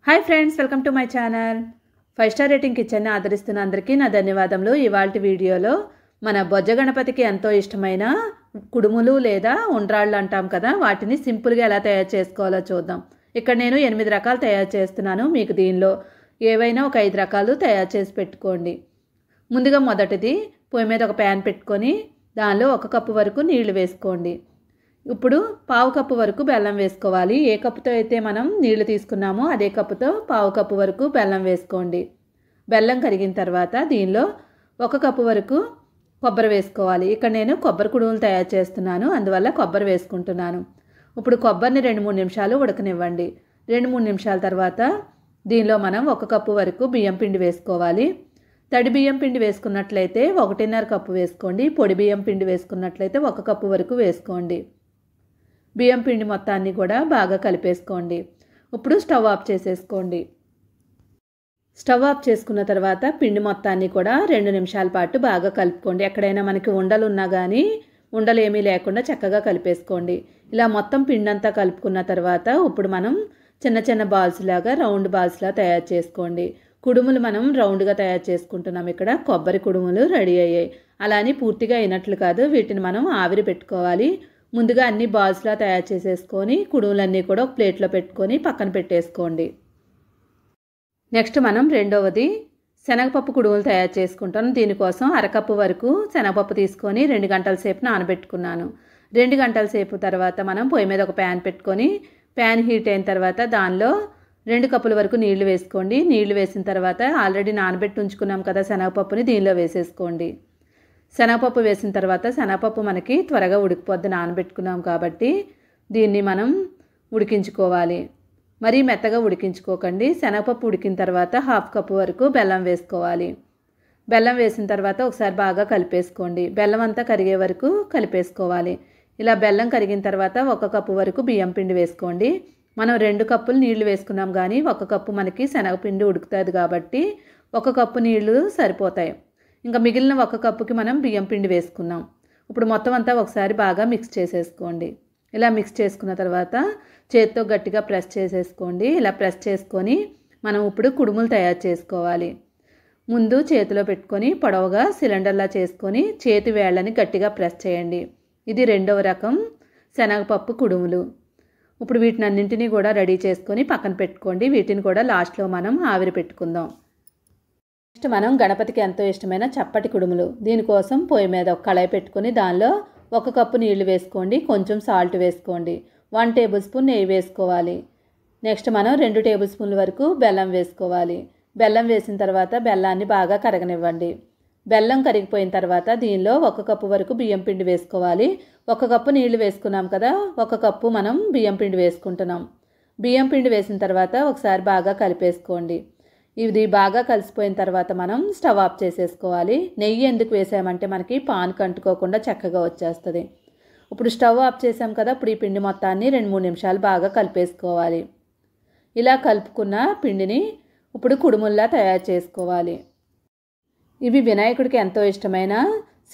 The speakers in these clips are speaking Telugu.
Hi friends, welcome to my channel. 5 star rating కిచెన్ని ఆదరిస్తున్న అందరికీ నా ధన్యవాదములు. ఇవాల్టి వీడియోలో మన బొజ్జ గణపతికి ఎంతో ఇష్టమైన కుడుములు లేదా ఉండ్రాళ్ళు అంటాం కదా, వాటిని సింపుల్గా ఎలా తయారు చేసుకోవాలో చూద్దాం. ఇక్కడ నేను 8 రకాలు తయారు చేస్తున్నాను. మీకు దీనిలో ఏవైనా ఒక 5 రకాలు తయారు చేసి పెట్టుకోండి. ముందుగా మొదటిది, పొయ్యి మీద ఒక ప్యాన్ పెట్టుకొని దానిలో 1 కప్పు వరకు నీళ్లు వేసుకోండి. ఇప్పుడు 1/2 కప్పు వరకు బెల్లం వేసుకోవాలి. ఏ కప్పుతో అయితే మనం నీళ్లు తీసుకున్నామో అదే కప్పుతో 1/2 కప్పు వరకు బెల్లం వేసుకోండి. బెల్లం కరిగిన తర్వాత దీనిలో 1 కప్పు వరకు కొబ్బరి వేసుకోవాలి. ఇక్కడ నేను కొబ్బరి కుడుములు తయారు చేస్తున్నాను, అందువల్ల కొబ్బరి వేసుకుంటున్నాను. ఇప్పుడు కొబ్బరిని 2-3 నిమిషాలు ఉడకనివ్వండి. 2-3 నిమిషాల తర్వాత దీనిలో మనం 1 కప్పు వరకు బియ్యం పిండి వేసుకోవాలి. తడి బియ్యం పిండి వేసుకున్నట్లయితే 1.5 కప్పు వేసుకోండి. పొడి బియ్యం పిండి వేసుకున్నట్లయితే 1 కప్పు వరకు వేసుకోండి. బియ్యం పిండి మొత్తాన్ని కూడా బాగా కలిపేసుకోండి. ఇప్పుడు స్టవ్ ఆఫ్ చేసేసుకోండి. స్టవ్ ఆఫ్ చేసుకున్న తర్వాత పిండి మొత్తాన్ని కూడా 2 నిమిషాల పాటు బాగా కలుపుకోండి. ఎక్కడైనా మనకి ఉండలు ఉన్నా కానీ ఉండలు ఏమీ లేకుండా చక్కగా కలిపేసుకోండి. ఇలా మొత్తం పిండి అంతా కలుపుకున్న తర్వాత ఇప్పుడు మనం చిన్న చిన్న బాల్స్ లాగా రౌండ్ బాల్స్లా తయారు చేసుకోండి. కుడుములు మనం రౌండ్గా తయారు చేసుకుంటున్నాం. ఇక్కడ కొబ్బరి కుడుములు రెడీ అయ్యాయి. అలా అని పూర్తిగా అయినట్లు కాదు, వీటిని మనం ఆవిరి పెట్టుకోవాలి. ముందుగా అన్ని బాల్స్లా తయారు చేసేసుకొని కుడుములన్నీ కూడా ఒక ప్లేట్లో పెట్టుకొని పక్కన పెట్టేసుకోండి. నెక్స్ట్ మనం రెండవది శనగపప్పు కుడుములు తయారు చేసుకుంటాం. దీనికోసం 1/2 కప్పు వరకు శనగపప్పు తీసుకొని 2 గంటల సేపు నానబెట్టుకున్నాను. 2 గంటల సేపు తర్వాత మనం పొయ్యి మీద ఒక ప్యాన్ పెట్టుకొని ప్యాన్ హీట్ అయిన తర్వాత దానిలో 2 కప్పుల వరకు నీళ్లు వేసుకోండి. నీళ్లు వేసిన తర్వాత ఆల్రెడీ నానబెట్టి ఉంచుకున్నాం కదా శనగపప్పుని, దీనిలో వేసేసుకోండి. శనగపప్పు వేసిన తర్వాత శనగపప్పు మనకి త్వరగా ఉడికిపోద్ది, నానబెట్టుకున్నాం కాబట్టి దీన్ని మనం ఉడికించుకోవాలి. మరీ మెత్తగా ఉడికించుకోకండి. శనగపప్పు ఉడికిన తర్వాత 1/2 కప్పు వరకు బెల్లం వేసుకోవాలి. బెల్లం వేసిన తర్వాత ఒకసారి బాగా కలిపేసుకోండి. బెల్లం అంతా కరిగే వరకు కలిపేసుకోవాలి. ఇలా బెల్లం కరిగిన తర్వాత 1 కప్పు వరకు బియ్యం పిండి వేసుకోండి. మనం 2 కప్పులు నీళ్లు వేసుకున్నాం కానీ 1 కప్పు మనకి శనగపిండి ఉడుకుతుంది కాబట్టి 1 కప్పు నీళ్లు సరిపోతాయి. ఇంకా మిగిలిన 1 కప్పుకి మనం బియ్యం పిండి వేసుకున్నాం. ఇప్పుడు మొత్తం అంతా ఒకసారి బాగా మిక్స్ చేసేసుకోండి. ఇలా మిక్స్ చేసుకున్న తర్వాత చేతితో గట్టిగా ప్రెస్ చేసేసుకోండి. ఇలా ప్రెస్ చేసుకొని మనం ఇప్పుడు కుడుములు తయారు చేసుకోవాలి. ముందు చేతిలో పెట్టుకొని పొడవుగా సిలిండర్లా చేసుకొని చేతి వేళ్ళని గట్టిగా ప్రెస్ చేయండి. ఇది రెండవ రకం శనగపప్పు కుడుములు. ఇప్పుడు వీటిని అన్నింటినీ కూడా రెడీ చేసుకొని పక్కన పెట్టుకోండి. వీటిని కూడా లాస్ట్లో మనం ఆవిరి పెట్టుకుందాం. నెక్స్ట్ మనం గణపతికి ఎంతో ఇష్టమైన చప్పటి కుడుములు. దీనికోసం పొయ్యి మీద ఒక కళాయి పెట్టుకొని దానిలో 1 కప్పు నీళ్లు వేసుకోండి. కొంచెం సాల్ట్ వేసుకోండి. 1 టేబుల్ స్పూన్ నెయ్యి వేసుకోవాలి. నెక్స్ట్ మనం 2 టేబుల్ స్పూన్ల వరకు బెల్లం వేసుకోవాలి. బెల్లం వేసిన తర్వాత బెల్లాన్ని బాగా కరగనివ్వండి. బెల్లం కరిగిపోయిన తర్వాత దీనిలో 1 కప్పు వరకు బియ్యం పిండి వేసుకోవాలి. 1 కప్పు నీళ్లు వేసుకున్నాం కదా, 1 కప్పు మనం బియ్యం పిండి వేసుకుంటున్నాం. బియ్యం పిండి వేసిన తర్వాత ఒకసారి బాగా కలిపేసుకోండి. ఇది బాగా కలిసిపోయిన తర్వాత మనం స్టవ్ ఆఫ్ చేసేసుకోవాలి. నెయ్యి ఎందుకు వేసామంటే మనకి పాన్ కంటుకోకుండా చక్కగా వచ్చేస్తుంది. ఇప్పుడు స్టవ్ ఆఫ్ చేసాం కదా, ఇప్పుడు ఈ పిండి మొత్తాన్ని 2-3 నిమిషాలు బాగా కలిపేసుకోవాలి. ఇలా కలుపుకున్న పిండిని ఇప్పుడు కుడుముల్లా తయారు చేసుకోవాలి. ఇవి వినాయకుడికి ఎంతో ఇష్టమైన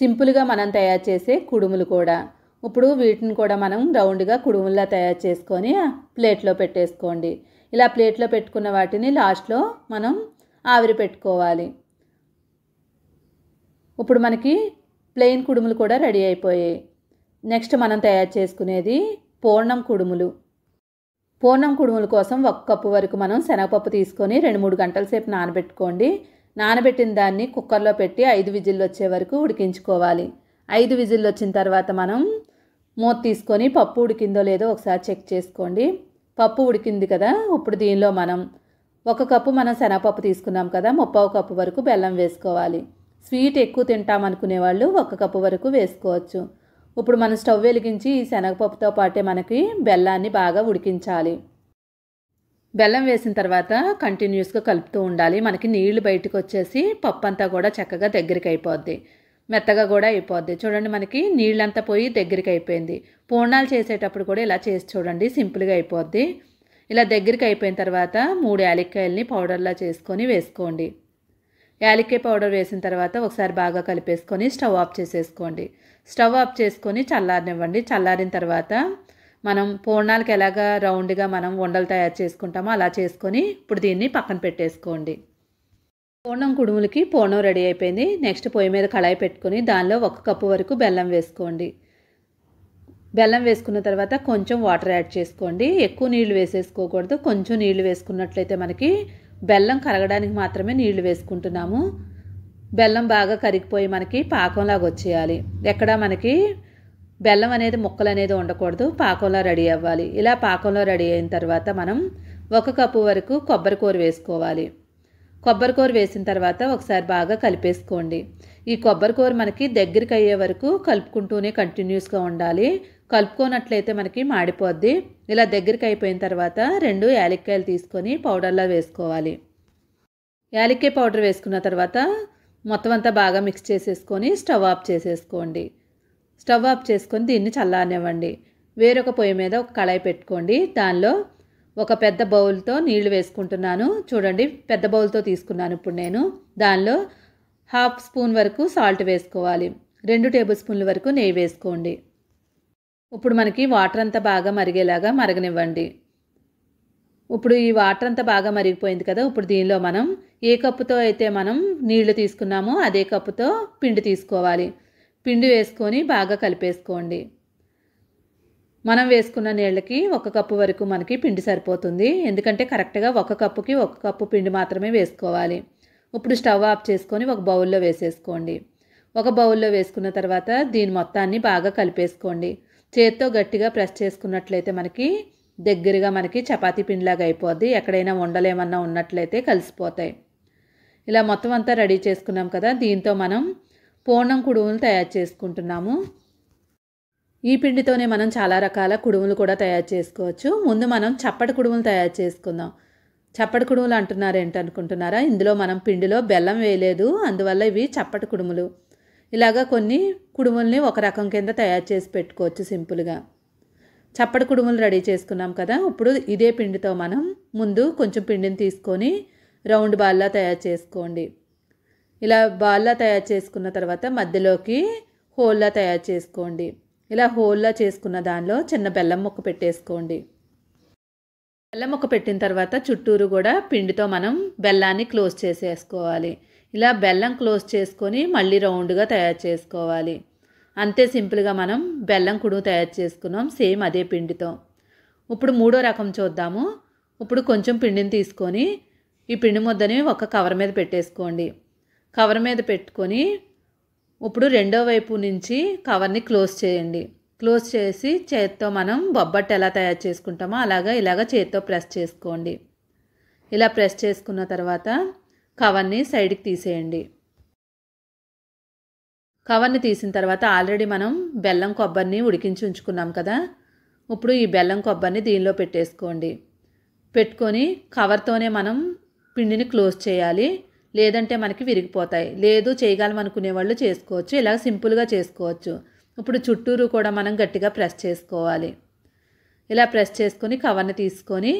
సింపుల్గా మనం తయారు చేసే కుడుములు కూడా. ఇప్పుడు వీటిని కూడా మనం రౌండ్గా కుడుముల్లా తయారు చేసుకొని ప్లేట్లో పెట్టేసుకోండి. ఇలా ప్లేట్లో పెట్టుకున్న వాటిని లాస్ట్లో మనం ఆవిరి పెట్టుకోవాలి. ఇప్పుడు మనకి ప్లెయిన్ కుడుములు కూడా రెడీ అయిపోయాయి. నెక్స్ట్ మనం తయారు చేసుకునేది పూర్ణం కుడుములు. పూర్ణం కుడుముల కోసం 1 కప్పు వరకు మనం శనగపప్పు తీసుకొని 2-3 గంటల సేపు నానబెట్టుకోండి. నానబెట్టిన దాన్ని కుక్కర్లో పెట్టి 5 విజిల్లు వచ్చే వరకు ఉడికించుకోవాలి. 5 విజిల్లు వచ్చిన తర్వాత మనం మూత తీసుకొని పప్పు ఉడికిందో లేదో ఒకసారి చెక్ చేసుకోండి. పప్పు ఉడికింది కదా, ఇప్పుడు దీనిలో మనం 1 కప్పు మనం శనగపప్పు తీసుకున్నాం కదా, 1/2 కప్పు వరకు బెల్లం వేసుకోవాలి. స్వీట్ ఎక్కువ తింటామనుకునే వాళ్ళు 1 కప్పు వరకు వేసుకోవచ్చు. ఇప్పుడు మనం స్టవ్ వెలిగించి ఈ శనగపప్పుతో పాటే మనకి బెల్లాన్ని బాగా ఉడికించాలి. బెల్లం వేసిన తర్వాత కంటిన్యూస్గా కలుపుతూ ఉండాలి. మనకి నీళ్లు బయటకు వచ్చేసి పప్పు అంతా కూడా చక్కగా దగ్గరికి అయిపోద్ది, మెత్తగా కూడా అయిపోద్ది. చూడండి, మనకి నీళ్ళంతా పోయి దగ్గరికి అయిపోయింది. పూర్ణాలు చేసేటప్పుడు కూడా ఇలా చేసి చూడండి, సింపుల్గా అయిపోద్ది. ఇలా దగ్గరికి అయిపోయిన తర్వాత 3 యాలక్కాయలని పౌడర్లా చేసుకొని వేసుకోండి. యాలక్కాయ పౌడర్ వేసిన తర్వాత ఒకసారి బాగా కలిపేసుకొని స్టవ్ ఆఫ్ చేసేసుకోండి. స్టవ్ ఆఫ్ చేసుకొని చల్లారనివ్వండి. చల్లారిన తర్వాత మనం పూర్ణాలకు ఎలాగా రౌండ్గా మనం ఉండలు తయారు చేసుకుంటామో అలా చేసుకొని ఇప్పుడు దీన్ని పక్కన పెట్టేసుకోండి. పూర్ణం కుడుములకి పూర్ణం రెడీ అయిపోయింది. నెక్స్ట్ పొయ్యి మీద కళాయి పెట్టుకొని దానిలో 1 కప్పు వరకు బెల్లం వేసుకోండి. బెల్లం వేసుకున్న తర్వాత కొంచెం వాటర్ యాడ్ చేసుకోండి. ఎక్కువ నీళ్లు వేసేసుకోకూడదు. కొంచెం నీళ్లు వేసుకున్నట్లయితే మనకి బెల్లం కరగడానికి మాత్రమే నీళ్లు వేసుకుంటున్నాము. బెల్లం బాగా కరిగిపోయి మనకి పాకంలాగా వచ్చేయాలి. ఎక్కడ మనకి బెల్లం అనేది ముక్కలు అనేది ఉండకూడదు. పాకంలో రెడీ అవ్వాలి. ఇలా పాకంలో రెడీ అయిన తర్వాత మనం 1 కప్పు వరకు కొబ్బరికూర వేసుకోవాలి. కొబ్బరికూర వేసిన తర్వాత ఒకసారి బాగా కలిపేసుకోండి. ఈ కొబ్బరికూర మనకి దగ్గరికి అయ్యే వరకు కలుపుకుంటూనే కంటిన్యూస్గా ఉండాలి. కలుపుకోనట్లయితే మనకి మాడిపోద్ది. ఇలా దగ్గరికి అయిపోయిన తర్వాత 2 యాలక్కాయలు తీసుకొని పౌడర్లో వేసుకోవాలి. యాలక్కాయ పౌడర్ వేసుకున్న తర్వాత మొత్తం అంతా బాగా మిక్స్ చేసేసుకొని స్టవ్ ఆఫ్ చేసేసుకోండి. స్టవ్ ఆఫ్ చేసుకొని దీన్ని చల్లారనివ్వండి. వేరొక పొయ్యి మీద ఒక కళాయి పెట్టుకోండి. దానిలో ఒక పెద్ద బౌల్తో నీళ్లు వేసుకుంటున్నాను. చూడండి, పెద్ద బౌల్తో తీసుకున్నాను ఇప్పుడు నేను. దానిలో 1/2 స్పూన్ వరకు సాల్ట్ వేసుకోవాలి. 2 టేబుల్ స్పూన్ల వరకు నెయ్యి వేసుకోండి. ఇప్పుడు మనకి వాటర్ అంతా బాగా మరిగేలాగా మరగనివ్వండి. ఇప్పుడు ఈ వాటర్ అంతా బాగా మరిగిపోయింది కదా. ఇప్పుడు దీనిలో మనం ఏ కప్పుతో అయితే మనం నీళ్లు తీసుకున్నామో అదే కప్పుతో పిండి తీసుకోవాలి. పిండి వేసుకొని బాగా కలిపేసుకోండి. మనం వేసుకున్న నీళ్ళకి 1 కప్పు వరకు మనకి పిండి సరిపోతుంది. ఎందుకంటే కరెక్ట్గా 1 కప్పుకి 1 కప్పు పిండి మాత్రమే వేసుకోవాలి. ఇప్పుడు స్టవ్ ఆఫ్ చేసుకొని ఒక బౌల్లో వేసేసుకోండి. ఒక బౌల్లో వేసుకున్న తర్వాత దీని మొత్తాన్ని బాగా కలిపేసుకోండి. చేత్తో గట్టిగా ప్రెస్ చేసుకున్నట్లయితే మనకి దగ్గరగా మనకి చపాతీ పిండిలాగా అయిపోద్ది. ఎక్కడైనా ఉండలేమన్నా ఉన్నట్లయితే కలిసిపోతాయి. ఇలా మొత్తం అంతా రెడీ చేసుకున్నాం కదా. దీంతో మనం పూర్ణం కుడుములు తయారు చేసుకుంటున్నాము. ఈ పిండితోనే మనం చాలా రకాల కుడుములు కూడా తయారు చేసుకోవచ్చు. ముందు మనం చప్పటి కుడుములు తయారు చేసుకుందాం. చప్పటి కుడుములు అంటున్నారు ఏంటనుకుంటున్నారా? ఇందులో మనం పిండిలో బెల్లం వేయలేదు, అందువల్ల ఇవి చప్పటి కుడుములు. ఇలాగా కొన్ని కుడుముల్ని ఒక రకం కింద తయారు చేసి పెట్టుకోవచ్చు సింపుల్గా. చప్పటి కుడుములు రెడీ చేసుకున్నాం కదా. ఇప్పుడు ఇదే పిండితో మనం ముందు కొంచెం పిండిని తీసుకొని రౌండ్ బాల్లా తయారు చేసుకోండి. ఇలా బాల్లా తయారు చేసుకున్న తర్వాత మధ్యలోకి హోల్లా తయారు చేసుకోండి. ఇలా హోల్లా చేసుకున్న దానిలో చిన్న బెల్లం ముక్క పెట్టేసుకోండి. బెల్లం ముక్క పెట్టిన తర్వాత చుట్టూరు కూడా పిండితో మనం బెల్లాన్ని క్లోజ్ చేసేసుకోవాలి. ఇలా బెల్లం క్లోజ్ చేసుకొని మళ్ళీ రౌండ్గా తయారు చేసుకోవాలి. అంతే సింపుల్గా మనం బెల్లం కుడుము తయారు చేసుకున్నాం సేమ్ అదే పిండితో. ఇప్పుడు మూడో రకం చూద్దాము. ఇప్పుడు కొంచెం పిండిని తీసుకొని ఈ పిండి ముద్దని ఒక కవర్ మీద పెట్టేసుకోండి. కవర్ మీద పెట్టుకొని ఇప్పుడు రెండో వైపు నుంచి కవర్ని క్లోజ్ చేయండి. క్లోజ్ చేసి చేత్తో మనం బొబ్బట్టు ఎలా తయారు చేసుకుంటామో ఇలాగ చేత్తో ప్రెస్ చేసుకోండి. ఇలా ప్రెస్ చేసుకున్న తర్వాత కవర్ని సైడ్కి తీసేయండి. కవర్ని తీసిన తర్వాత ఆల్రెడీ మనం బెల్లం కొబ్బరిని ఉడికించి ఉంచుకున్నాం కదా. ఇప్పుడు ఈ బెల్లం కొబ్బరిని దీనిలో పెట్టేసుకోండి. పెట్టుకొని కవర్తోనే మనం పిండిని క్లోజ్ చేయాలి, లేదంటే మనకి విరిగిపోతాయి. లేదు చేయగలం అనుకునే వాళ్ళు చేసుకోవచ్చు, ఇలా సింపుల్గా చేసుకోవచ్చు. ఇప్పుడు చుట్టూరు కూడా మనం గట్టిగా ప్రెస్ చేసుకోవాలి. ఇలా ప్రెస్ చేసుకొని కవర్ని తీసుకొని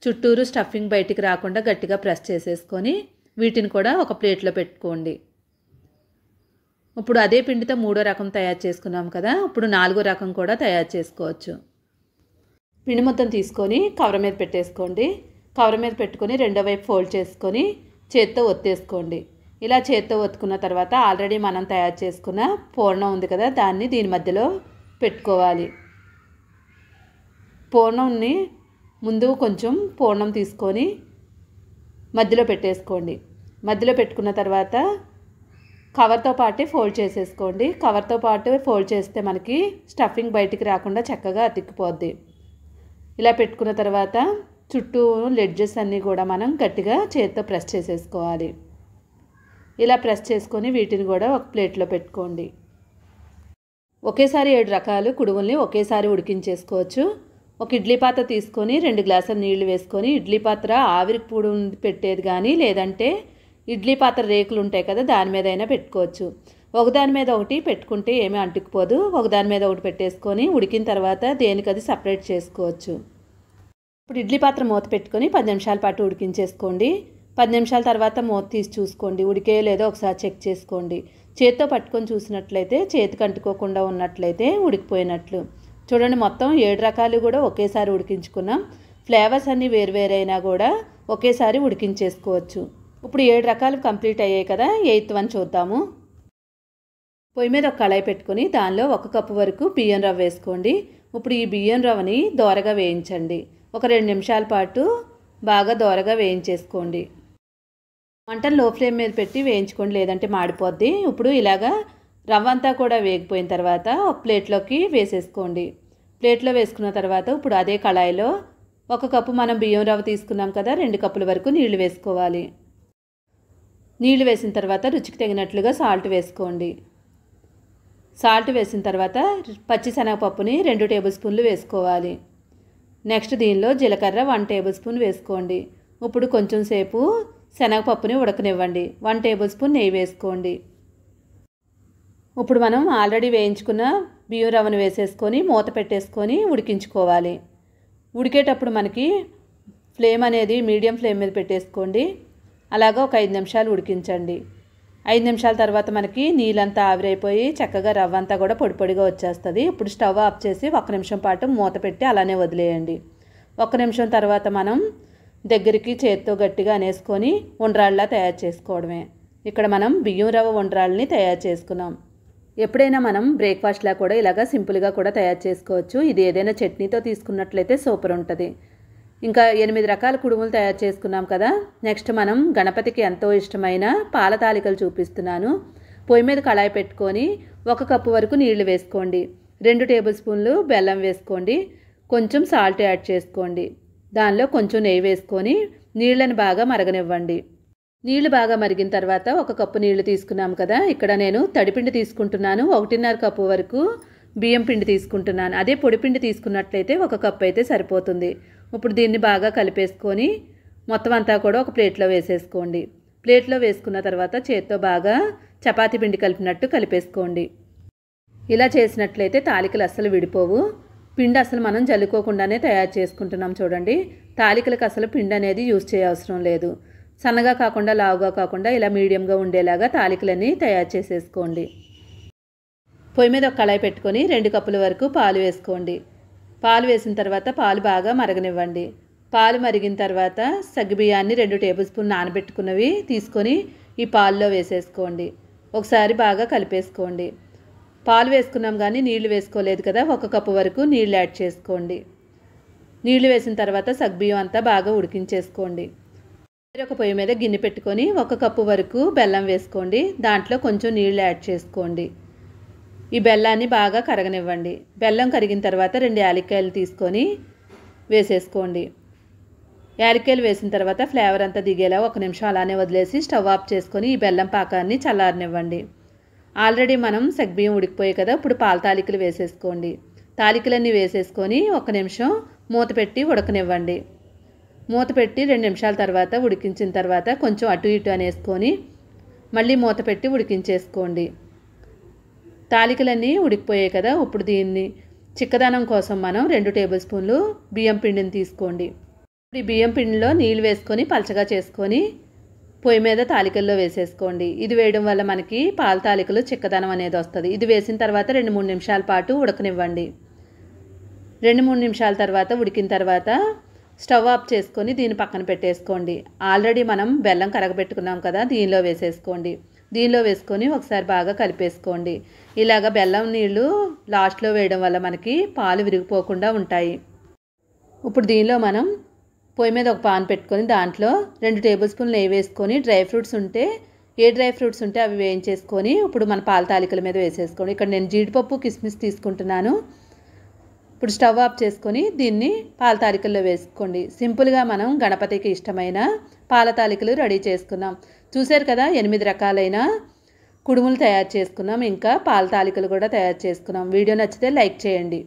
చుట్టూరు స్టఫింగ్ బయటికి రాకుండా గట్టిగా ప్రెస్ చేసేసుకొని వీటిని కూడా ఒక ప్లేట్లో పెట్టుకోండి. ఇప్పుడు అదే పిండితో మూడో రకం తయారు చేసుకున్నాం కదా. ఇప్పుడు నాలుగో రకం కూడా తయారు చేసుకోవచ్చు. పిండి మొత్తం తీసుకొని కవర్ మీద పెట్టేసుకోండి. కవర్ మీద పెట్టుకొని రెండో వైపు ఫోల్డ్ చేసుకొని చేత్తో ఒత్తేసుకోండి. ఇలా చేత్తో ఒత్తుకున్న తర్వాత ఆల్రెడీ మనం తయారు చేసుకున్న పూర్ణం ఉంది కదా, దాన్ని దీని మధ్యలో పెట్టుకోవాలి. పూర్ణంని ముందు కొంచెం పూర్ణం తీసుకొని మధ్యలో పెట్టేసుకోండి. మధ్యలో పెట్టుకున్న తర్వాత కవర్తో పాటే ఫోల్డ్ చేసేసుకోండి. కవర్తో పాటు ఫోల్డ్ చేస్తే మనకి స్టఫింగ్ బయటికి రాకుండా చక్కగా అతికిపోద్ది. ఇలా పెట్టుకున్న తర్వాత చుట్టూ లెడ్జెస్ అన్నీ కూడా మనం గట్టిగా చేత్తో ప్రెస్ చేసేసుకోవాలి. ఇలా ప్రెస్ చేసుకొని వీటిని కూడా ఒక ప్లేట్లో పెట్టుకోండి. ఒకేసారి 7 రకాలు కుడుముల్ని ఒకేసారి ఉడికించేసుకోవచ్చు. ఒక ఇడ్లీ పాత్ర తీసుకొని 2 గ్లాసుల నీళ్లు వేసుకొని ఇడ్లీ పాత్ర ఆవిరికి పూడి పెట్టేది కానీ లేదంటే ఇడ్లీ పాత్ర రేకులు ఉంటాయి కదా, దాని మీద అయినా పెట్టుకోవచ్చు. ఒకదాని మీద ఒకటి పెట్టుకుంటే ఏమీ అంటుకుపోదు. ఒకదాని మీద ఒకటి పెట్టేసుకొని ఉడికిన తర్వాత దేనికది సపరేట్ చేసుకోవచ్చు. ఇప్పుడు ఇడ్లీ పాత్ర మూత పెట్టుకొని 10 నిమిషాల పాటు ఉడికించేసుకోండి. 10 నిమిషాల తర్వాత మూత తీసి చూసుకోండి, ఉడికే లేదో ఒకసారి చెక్ చేసుకోండి. చేత్తో పట్టుకొని చూసినట్లయితే చేతికి అంటుకోకుండా ఉన్నట్లయితే ఉడికిపోయినట్లు. చూడండి మొత్తం 7 రకాలు కూడా ఒకేసారి ఉడికించుకున్నాం. ఫ్లేవర్స్ అన్నీ వేరువేరైనా కూడా ఒకేసారి ఉడికించేసుకోవచ్చు. ఇప్పుడు 7 రకాలు కంప్లీట్ అయ్యాయి కదా, 8th వన్ చూద్దాము. పొయ్యి మీద ఒక కళాయి పెట్టుకొని దానిలో 1 కప్పు వరకు బియ్యం రవ్వ వేసుకోండి. ఇప్పుడు ఈ బియ్యం రవ్వని దోరగా వేయించండి. ఒక 2 నిమిషాల పాటు బాగా దోరగా వేయించేసుకోండి. మంటను లో ఫ్లేమ్ మీద పెట్టి వేయించుకోండి, లేదంటే మాడిపోద్ది. ఇప్పుడు ఇలాగా రవ్వ అంతా కూడా వేగిపోయిన తర్వాత ఒక ప్లేట్లోకి వేసేసుకోండి. ప్లేట్లో వేసుకున్న తర్వాత ఇప్పుడు అదే కళాయిలో 1 కప్పు మనం బియ్యం రవ్వ తీసుకున్నాం కదా, 2 కప్పుల వరకు నీళ్లు వేసుకోవాలి. నీళ్లు వేసిన తర్వాత రుచికి తగినట్లుగా సాల్ట్ వేసుకోండి. సాల్ట్ వేసిన తర్వాత పచ్చిశనగపప్పుని 2 టేబుల్ స్పూన్లు వేసుకోవాలి. నెక్స్ట్ దీనిలో జీలకర్ర 1 టేబుల్ స్పూన్ వేసుకోండి. ఇప్పుడు కొంచెం సేపు శనగపప్పుని ఉడకనివ్వండి. 1 టేబుల్ స్పూన్ నెయ్యి వేసుకోండి. ఇప్పుడు మనం ఆల్రెడీ వేయించుకున్న బియ్యం రవ్వను వేసేసుకొని మూత పెట్టేసుకొని ఉడికించుకోవాలి. ఉడికేటప్పుడు మనకి ఫ్లేమ్ అనేది మీడియం ఫ్లేమ్ మీద పెట్టేసుకోండి. అలాగా ఒక 5 నిమిషాలు ఉడికించండి. 5 నిమిషాల తర్వాత మనకి నీళ్ళంతా ఆవిరైపోయి చక్కగా రవ్వ అంతా కూడా పొడి పొడిగా వచ్చేస్తుంది. ఇప్పుడు స్టవ్ ఆఫ్ చేసి 1 నిమిషం పాటు మూత పెట్టి అలానే వదిలేయండి. 1 నిమిషం తర్వాత మనం దగ్గరికి చేత్తో గట్టిగా అనేసుకొని ఉండ్రాళ్ళలా తయారు చేసుకోవడమే. ఇక్కడ మనం బియ్యం రవ్వ ఉండ్రాళ్ళని తయారు చేసుకున్నాం. ఎప్పుడైనా మనం బ్రేక్ఫాస్ట్లా కూడా ఇలాగా సింపుల్గా కూడా తయారు చేసుకోవచ్చు. ఇది ఏదైనా చట్నీతో తీసుకున్నట్లయితే సూపర్ ఉంటుంది. ఇంకా 8 రకాల కుడుములు తయారు చేసుకున్నాం కదా. నెక్స్ట్ మనం గణపతికి ఎంతో ఇష్టమైన పాల తాలికలు చూపిస్తున్నాను. పొయ్యి మీద కళాయి పెట్టుకొని 1 కప్పు వరకు నీళ్లు వేసుకోండి. 2 టేబుల్ స్పూన్లు బెల్లం వేసుకోండి. కొంచెం సాల్ట్ యాడ్ చేసుకోండి. దానిలో కొంచెం నెయ్యి వేసుకొని నీళ్ళని బాగా మరగనివ్వండి. నీళ్లు బాగా మరిగిన తర్వాత 1 కప్పు నీళ్లు తీసుకున్నాం కదా, ఇక్కడ నేను తడిపిండి తీసుకుంటున్నాను. 1.5 కప్పు వరకు బియ్యం పిండి తీసుకుంటున్నాను. అదే పొడిపిండి తీసుకున్నట్లయితే 1 కప్పు అయితే సరిపోతుంది. ఇప్పుడు దీన్ని బాగా కలిపేసుకొని మొత్తం అంతా కూడా ఒక ప్లేట్లో వేసేసుకోండి. ప్లేట్లో వేసుకున్న తర్వాత చేత్తో బాగా చపాతీ పిండి కలిపినట్టు కలిపేసుకోండి. ఇలా చేసినట్లయితే తాలికలు అస్సలు విడిపోవు. పిండి అసలు మనం జల్లుకోకుండానే తయారు చేసుకుంటున్నాం. చూడండి, తాలికలకు అసలు పిండి అనేది యూజ్ చేయవసరం లేదు. సన్నగా కాకుండా లావుగా కాకుండా ఇలా మీడియంగా ఉండేలాగా తాలికలన్నీ తయారు చేసేసుకోండి. పొయ్యి మీద ఒక కళాయి పెట్టుకొని 2 కప్పుల వరకు పాలు వేసుకోండి. పాలు వేసిన తర్వాత పాలు బాగా మరగనివ్వండి. పాలు మరిగిన తర్వాత సగ్గుబియ్యాన్ని 2 టేబుల్ స్పూన్ నానబెట్టుకున్నవి తీసుకొని ఈ పాల్లో వేసేసుకోండి. ఒకసారి బాగా కలిపేసుకోండి. పాలు వేసుకున్నాం కానీ నీళ్లు వేసుకోలేదు కదా, 1 కప్పు వరకు నీళ్లు యాడ్ చేసుకోండి. నీళ్లు వేసిన తర్వాత సగ్గుబియ్యం అంతా బాగా ఉడికించేసుకోండి. ఒక పొయ్యి మీద గిన్నె పెట్టుకొని 1 కప్పు వరకు బెల్లం వేసుకోండి. దాంట్లో కొంచెం నీళ్లు యాడ్ చేసుకోండి. ఈ బెల్లాన్ని బాగా కరగనివ్వండి. బెల్లం కరిగిన తర్వాత 2 యాలక్కాయలు తీసుకొని వేసేసుకోండి. యాలక్కాయలు వేసిన తర్వాత ఫ్లేవర్ అంతా దిగేలా 1 నిమిషం అలానే వదిలేసి స్టవ్ ఆఫ్ చేసుకొని ఈ బెల్లం పాకాన్ని చల్లారనివ్వండి. ఆల్రెడీ మనం సగ్గుబియ్యం ఉడికిపోయాయి కదా, ఇప్పుడు పాల తాలికలు వేసేసుకోండి. తాలికలన్నీ వేసేసుకొని 1 నిమిషం మూత పెట్టి ఉడకనివ్వండి. మూత పెట్టి 2 నిమిషాల తర్వాత ఉడికించిన తర్వాత కొంచెం అటు ఇటు అనేసుకొని మళ్ళీ మూత పెట్టి ఉడికించేసుకోండి. తాలికలన్నీ ఉడికిపోయాయి కదా, ఇప్పుడు దీన్ని చిక్కదనం కోసం మనం 2 టేబుల్ స్పూన్లు బియ్యం పిండిని తీసుకోండి. ఇప్పుడు ఈ బియ్యం పిండిలో నీళ్ళు వేసుకొని పలచగా చేసుకొని పొయ్యి మీద తాలికల్లో వేసేసుకోండి. ఇది వేయడం వల్ల మనకి పాల తాలికలు చిక్కదనం అనేది వస్తుంది. ఇది వేసిన తర్వాత 2-3 నిమిషాల పాటు ఉడకనివ్వండి. 2-3 నిమిషాల తర్వాత ఉడికిన తర్వాత స్టవ్ ఆఫ్ చేసుకొని దీన్ని పక్కన పెట్టేసుకోండి. ఆల్రెడీ మనం బెల్లం కరగబెట్టుకున్నాం కదా, దీనిలో వేసేసుకోండి. దీనిలో వేసుకొని ఒకసారి బాగా కలిపేసుకోండి. ఇలాగ బెల్లం నీళ్ళు లాస్ట్లో వేయడం వల్ల మనకి పాలు విరిగిపోకుండా ఉంటాయి. ఇప్పుడు దీనిలో మనం పొయ్యి మీద ఒక పాన్ పెట్టుకొని దాంట్లో 2 టేబుల్ స్పూన్లు నెయ్యి వేసుకొని డ్రై ఫ్రూట్స్ ఉంటే అవి వేయించేసుకొని ఇప్పుడు మన పాల తాలికల మీద వేసేసుకోండి. ఇక్కడ నేను జీడిపప్పు కిస్మిస్ తీసుకుంటున్నాను. ఇప్పుడు స్టవ్ ఆఫ్ చేసుకొని దీన్ని పాల తాలికల్లో వేసుకోండి. సింపుల్గా మనం గణపతికి ఇష్టమైన పాల తాలికలు రెడీ చేసుకున్నాం. చూశారు కదా, 8 రకాలైన కుడుములు తయారు చేసుకున్నాం. ఇంకా పాల తాలికలు కూడా తయారు చేసుకున్నాం. వీడియో నచ్చితే లైక్ చేయండి.